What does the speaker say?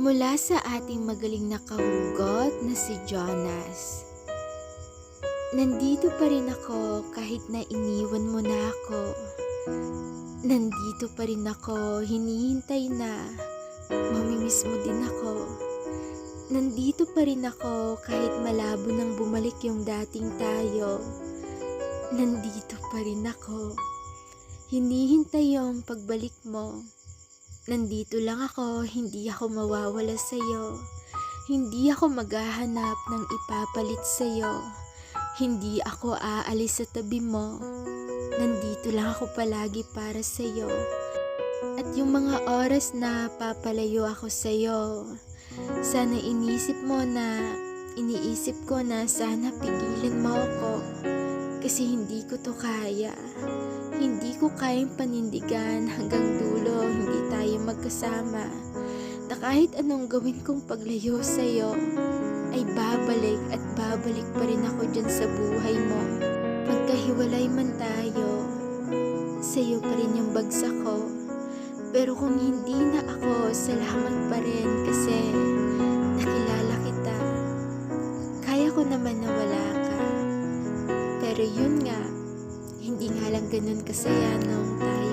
Mula sa ating magaling na kahugot na si Jonas. Nandito pa rin ako kahit na iniwan mo na ako. Nandito pa rin ako, hinihintay na. Mamimiss mo din ako. Nandito pa rin ako kahit malabo nang bumalik yung dating tayo. Nandito pa rin ako. Hinihintay yung pagbalik mo. Nandito lang ako, hindi ako mawawala sa'yo. Hindi ako maghahanap ng ipapalit sa'yo. Hindi ako aalis sa tabi mo. Nandito lang ako palagi para sa'yo. At yung mga oras na papalayo ako sa'yo, sana iniisip ko na sana pigilan mo ako. Kasi hindi ko to kaya. Hindi ko kayang panindigan hanggang dulo hindi tayo magkasama. Na kahit anong gawin kong paglayo sa'yo, ay babalik at babalik pa rin ako dyan sa buhay mo. Magkahiwalay man tayo, sa'yo pa rin yung bagsak ko. Pero kung hindi na ako, salamat pa rin kasi nakilala kita. Kaya ko naman na wala ka. Pero yun nga, hindi nga lang ganun kasaya nung tayo